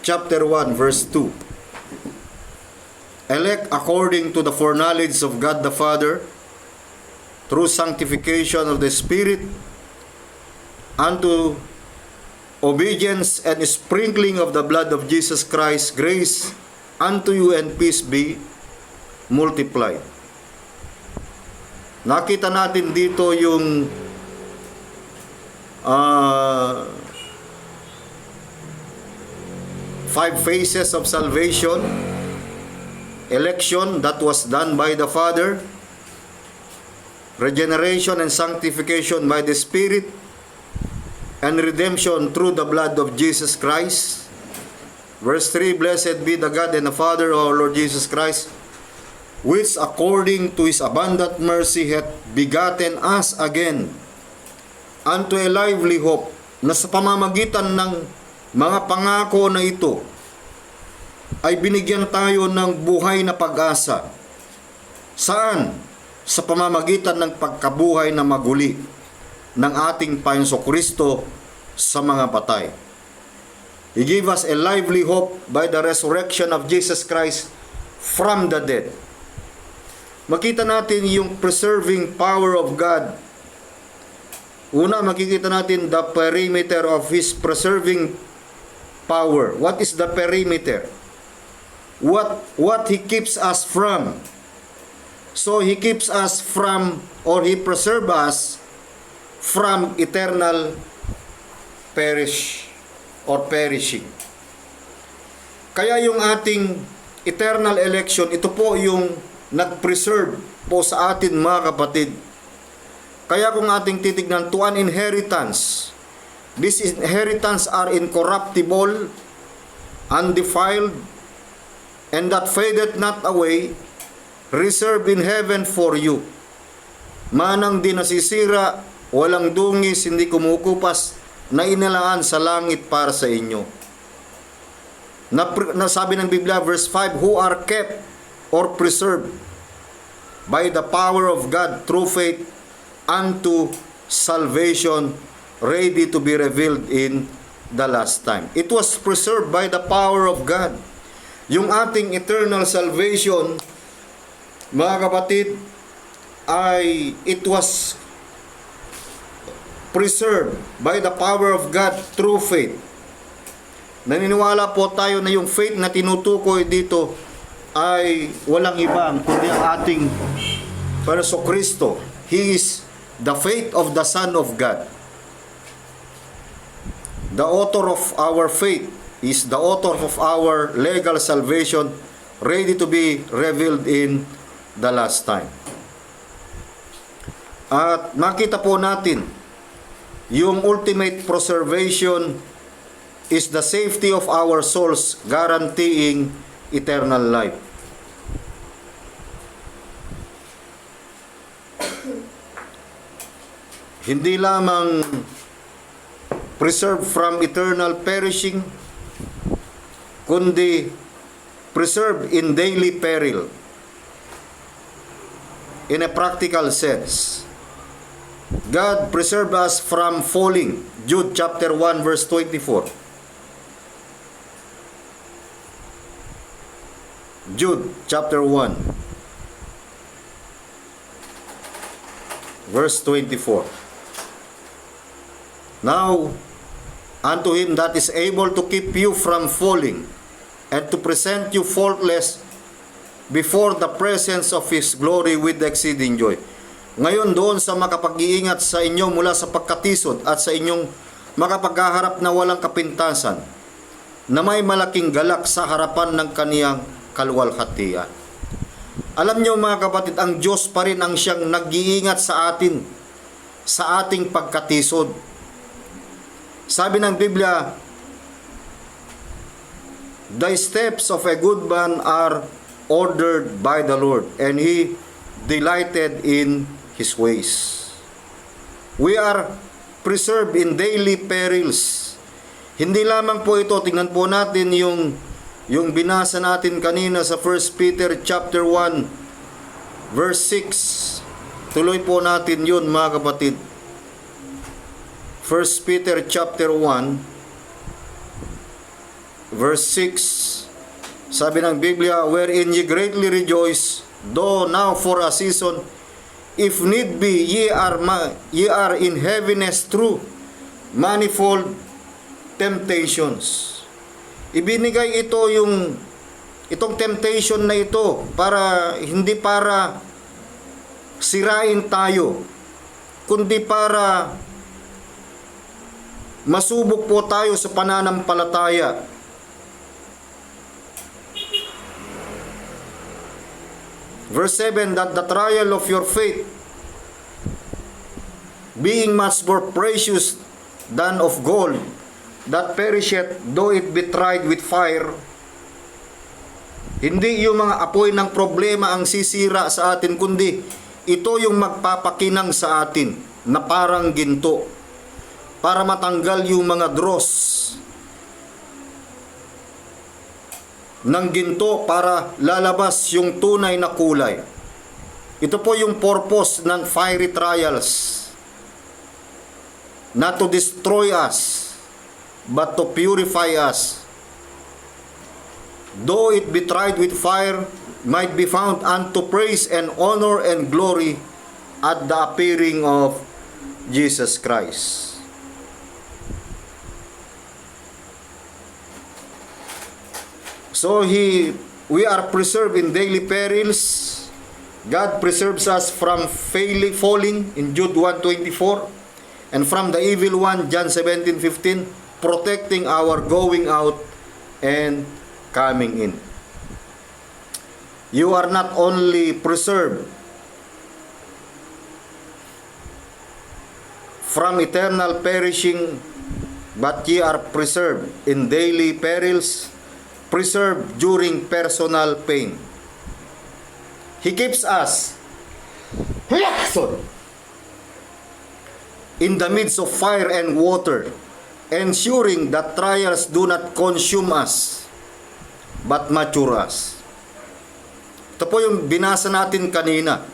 chapter 1 verse 2. Elect according to the foreknowledge of God the Father, through sanctification of the Spirit, unto obedience and sprinkling of the blood of Jesus Christ, grace unto you and peace be multiplied. Nakita natin dito yung five phases of salvation. Election, that was done by the Father. Regeneration and sanctification by the Spirit. And redemption through the blood of Jesus Christ. Verse 3, Blessed be the God and the Father of our Lord Jesus Christ, which according to His abundant mercy hath begotten us again unto a lively hope, na sa pamamagitan ng mga pangako na ito ay binigyan tayo ng buhay na pag-asa. Saan? Sa pamamagitan ng pagkabuhay na maguli ng ating Panginoong Kristo sa mga patay. He gave us a lively hope by the resurrection of Jesus Christ from the dead. Makita natin yung preserving power of God. Una, makikita natin the perimeter of His preserving power. What is the perimeter? What He keeps us from. So He keeps us from, or He preserves us from eternal perishing. Kaya yung ating eternal election, ito po yung nag-preserve po sa atin, mga kapatid. Kaya kung ating titignan, to an inheritance, this inheritance are incorruptible, undefiled, and that fadeth not away, reserved in heaven for you. Manang di nasisira, walang dungis, hindi kumukupas, na inilaan sa langit para sa inyo. Nasabi ng Biblia, verse 5, who are kept or preserved by the power of God through faith unto salvation, ready to be revealed in the last time. It was preserved by the power of God. Yung ating eternal salvation, mga kapatid, it was preserved by the power of God through faith. Naniniwala po tayo na yung faith na tinutukoy dito ay walang iba kundi ang ating Panginoong Kristo. He is the faith of the Son of God. The author of our faith is the author of our legal salvation, ready to be revealed in the last time. At makita po natin yung ultimate preservation is the safety of our souls, guaranteeing eternal life. Hindi lamang preserved from eternal perishing, kundi preserved in daily peril. In a practical sense, God preserve us from falling. Jude chapter 1 verse 24. Jude chapter 1 verse 24. Now unto Him that is able to keep you from falling and to present you faultless before the presence of His glory with exceeding joy. Ngayon doon sa makapag-iingat sa inyo mula sa pagkatisod at sa inyong makapaghaharap na walang kapintasan, na may malaking galak sa harapan ng kaniyang kaluwalhatian. Alam niyo mga kapatid, ang Diyos pa rin ang siyang nag-iingat sa atin, sa ating pagkatisod. Sabi ng Biblia, the steps of a good man are ordered by the Lord, and He delighted in His ways. We are preserved in daily perils. Hindi lamang po ito, tingnan po natin yung binasa natin kanina sa 1 Peter chapter 1 verse 6. Tuloy po natin yun mga kapatid. 1 Peter chapter 1 verse 6. Sabi ng Biblia, wherein ye greatly rejoice, though now for a season, if need be, ye are in heaviness through manifold temptations. Ibinigay itong temptation na ito hindi para sirain tayo, kundi para masubok po tayo sa pananampalataya. Verse 7, that the trial of your faith, being much more precious than of gold, that perisheth, though it be tried with fire, Hindi yung mga apoy ng problema ang sisira sa atin, kundi ito yung magpapakinang sa atin na parang ginto para matanggal yung mga dross ng ginto para lalabas yung tunay na kulay. Ito po yung purpose ng fiery trials. Not to destroy us, but to purify us. Though it be tried with fire, might be found unto praise and honor and glory at the appearing of Jesus Christ. So we are preserved in daily perils. God preserves us from falling in Jude 1:24, and from the evil one, John 17:15, protecting our going out and coming in. You are not only preserved from eternal perishing, but ye are preserved in daily perils, preserved during personal pain. He keeps us in the midst of fire and water, ensuring that trials do not consume us, but mature us. Ito po yung binasa natin kanina.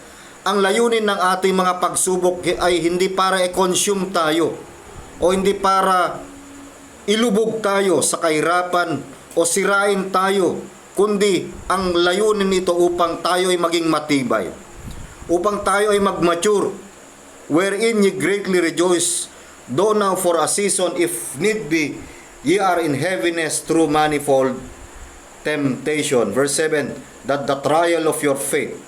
Ang layunin ng ating mga pagsubok ay hindi para i-consume tayo o hindi para ilubog tayo sa kahirapan o sirain tayo, kundi ang layunin nito upang tayo ay maging matibay, upang tayo ay mag-mature, wherein ye greatly rejoice, though now for a season, if need be, ye are in heaviness through manifold temptation. Verse 7, that the trial of your faith,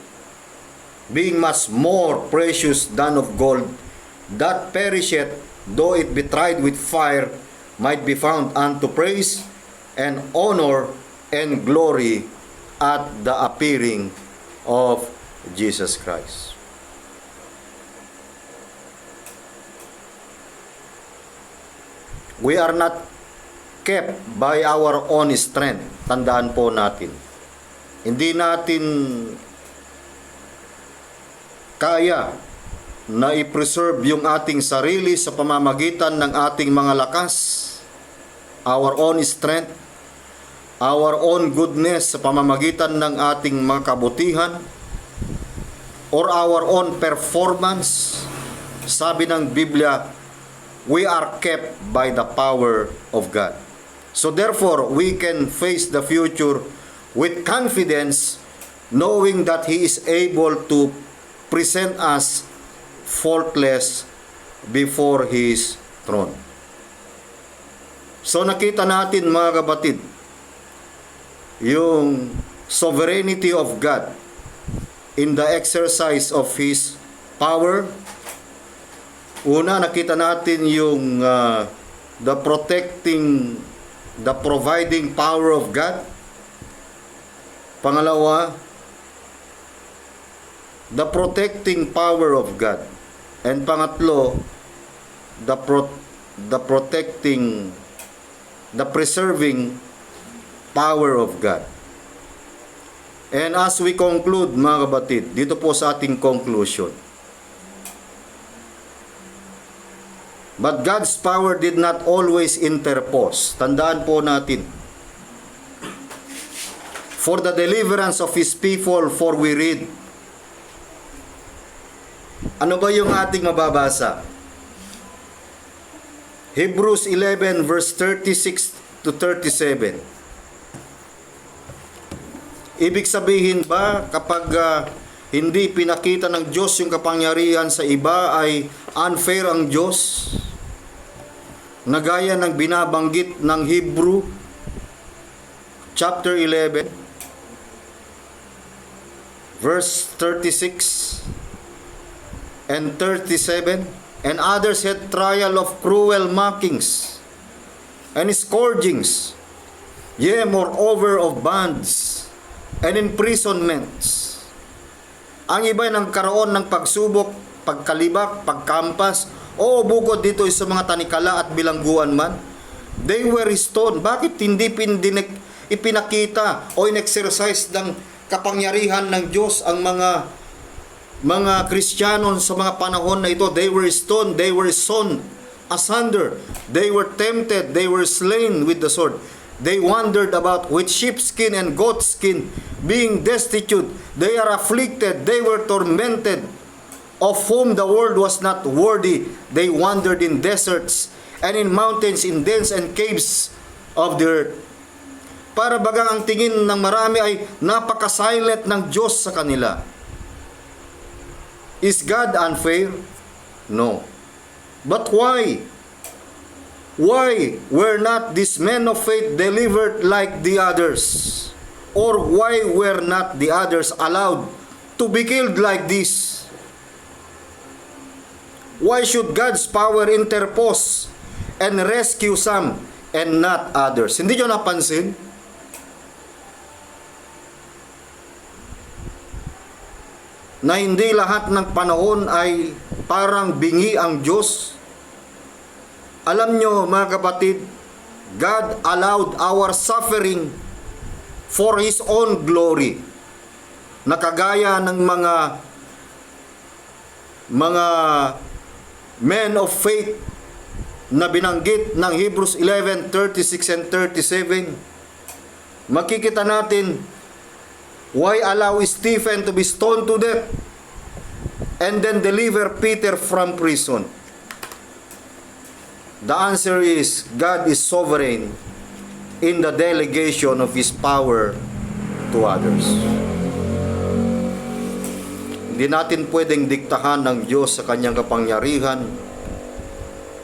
being much more precious than of gold, that perisheth, though it be tried with fire, might be found unto praise and honor and glory at the appearing of Jesus Christ. We are not kept by our own strength. Tandaan po natin. Hindi natin kaya na i-preserve yung ating sarili sa pamamagitan ng ating mga lakas, our own strength, our own goodness sa pamamagitan ng ating mga kabutihan, or our own performance. Sabi ng Biblia, we are kept by the power of God. So therefore, we can face the future with confidence, knowing that He is able to present us faultless before His throne. So nakita natin mga kapatid, yung sovereignty of God in the exercise of His power. Una, nakita natin yung the providing power of God. Pangalawa, the protecting power of God. And pangatlo, the preserving power of God. And as we conclude, mga kapatid, dito po sa ating conclusion, but God's power did not always interpose. Tandaan po natin. For the deliverance of His people, for we read. Ano ba yung ating mababasa? Hebrews 11 verse 36 to 37. Ibig sabihin ba kapag hindi pinakita ng Diyos yung kapangyarihan sa iba ay unfair ang Diyos? Nagaya ng binabanggit ng Hebrew chapter 11 verse 36 and 37, and others had trial of cruel mockings and scourgings, yea, moreover of bands and imprisonments. Ang iba ay nagkaroon ng pagsubok, pagkalibak, pagkampas, o bukod dito sa mga tanikala at bilangguan man. They were stoned. Bakit hindi ipinakita o in-exercise ng kapangyarihan ng Diyos ang mga Kristiyano sa mga panahon na ito. They were stoned, they were sawn asunder, they were tempted, they were slain with the sword. They wandered about with sheepskin and goatskin, being destitute. They are afflicted, they were tormented, of whom the world was not worthy. They wandered in deserts and in mountains, in dens and caves of the earth. Para bagang ang tingin ng marami ay napaka-silent ng Diyos sa kanila. Is God unfair? No. But why? Why were not these men of faith delivered like the others? Or why were not the others allowed to be killed like this? Why should God's power interpose and rescue some and not others? Hindi nyo napansin? Na hindi lahat ng panahon ay parang bingi ang Diyos. Alam nyo mga kapatid, God allowed our suffering for His own glory. Nakagaya ng mga men of faith na binanggit ng Hebrews 11:36 and 37. Makikita natin, why allow Stephen to be stoned to death and then deliver Peter from prison? The answer is, God is sovereign in the delegation of His power to others. Hindi natin pwedeng diktahan ng Diyos sa kanyang kapangyarihan.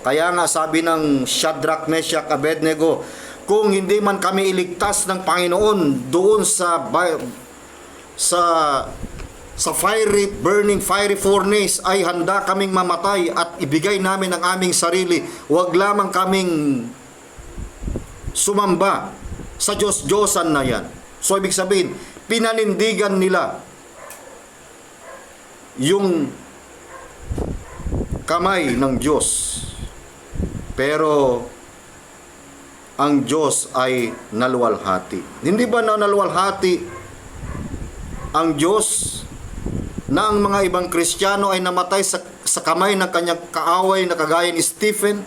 Kaya nga sabi ng Shadrach, Meshach, Abednego, kung hindi man kami iligtas ng Panginoon doon sa burning fiery furnace, ay handa kaming mamatay at ibigay namin ang aming sarili. Huwag lamang kaming sumamba sa Diyos-Diyosan na yan. So ibig sabihin, pinanindigan nila yung kamay ng Diyos. Pero ang Diyos ay naluwalhati. Hindi ba na naluwalhati ang Diyos na ang mga ibang Kristiyano ay namatay sa kamay ng kanyang kaaway na kagaya ni Stephen?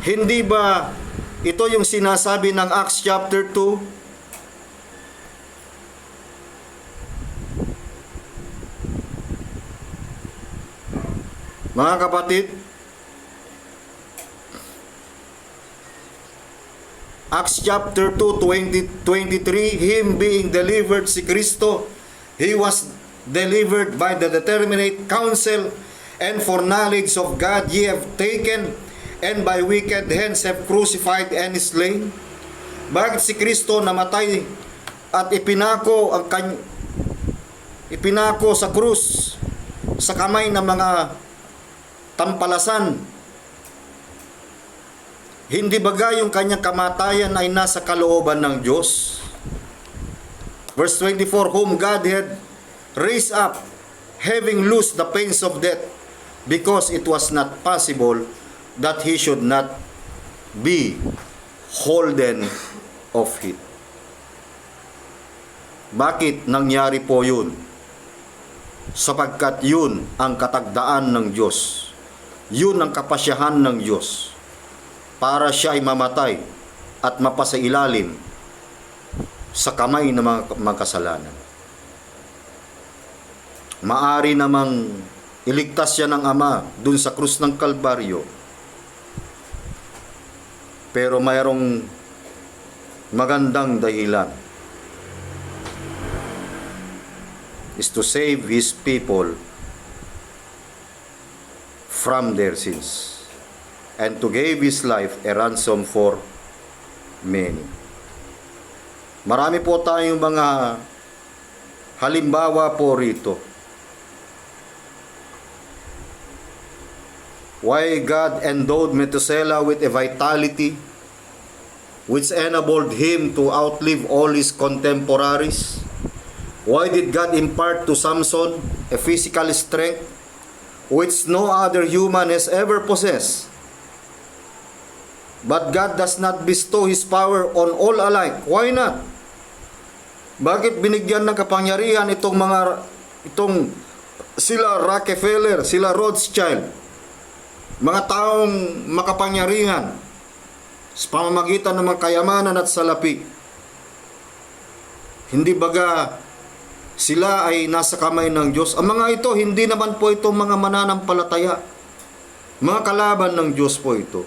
Hindi ba ito yung sinasabi ng Acts chapter 2? Mga kapatid, Acts chapter 2, 23, Him being delivered, si Kristo, He was delivered by the determinate counsel and foreknowledge of God ye have taken, and by wicked hands have crucified and slain. Bakit si Kristo namatay at ipinako sa krus sa kamay ng mga tampalasan? Hindi bagay yung kanyang kamatayan ay nasa kalooban ng Diyos? Verse 24, whom God had raised up, having loosed the pains of death, because it was not possible that He should not be holden of it. Bakit nangyari po yun? Sapagkat yun ang katagdaan ng Diyos. Yun ang kapasyahan ng Diyos para siya ay mamatay at mapasailalim sa kamay ng mga makasalanan. Maari namang iligtas siya ng Ama dun sa krus ng Kalbaryo, pero mayroong magandang dahilan, is to save His people from their sins and to give His life a ransom for many. Marami po tayong mga halimbawa po rito. Why God endowed Methuselah with a vitality which enabled him to outlive all his contemporaries? Why did God impart to Samson a physical strength which no other human has ever possessed? But God does not bestow His power on all alike. Why not? Bakit binigyan ng kapangyarihan itong sila Rockefeller, sila Rothschild, mga taong makapangyarihan sa pamamagitan ng mga kayamanan at salapi? Hindi baga sila ay nasa kamay ng Diyos? Ang mga ito, hindi naman po ito mga mananampalataya. Mga kalaban ng Diyos po ito.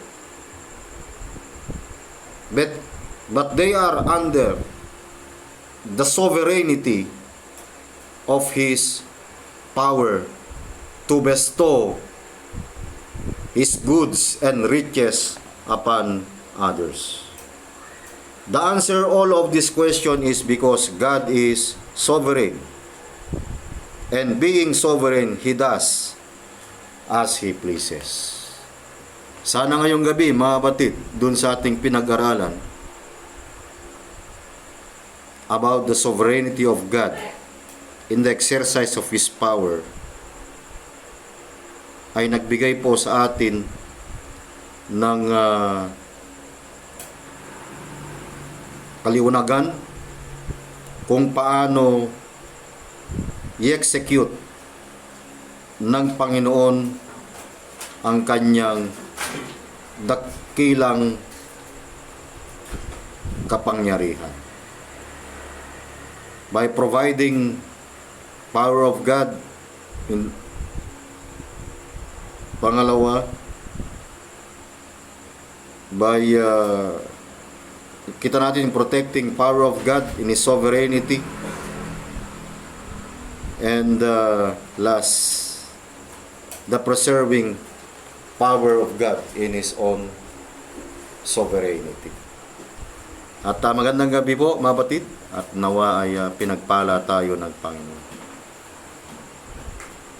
But they are under the sovereignty of His power to bestow His goods and riches upon others. The answer all of this question is because God is sovereign. And being sovereign, He does as He pleases. Sana ngayong gabi, mga batid, dun sa ating pinag-aralan about the sovereignty of God in the exercise of His power, ay nagbigay po sa atin ng kaliwanagan kung paano i-execute ng Panginoon ang kanyang dakilang kapangyarihan. By providing power of God, pangalawa, by kita natin protecting power of God in His sovereignty, and last, the preserving power of God in His own sovereignty. At magandang gabi po, mga batid, at nawa ay pinagpala tayo ng Panginoon.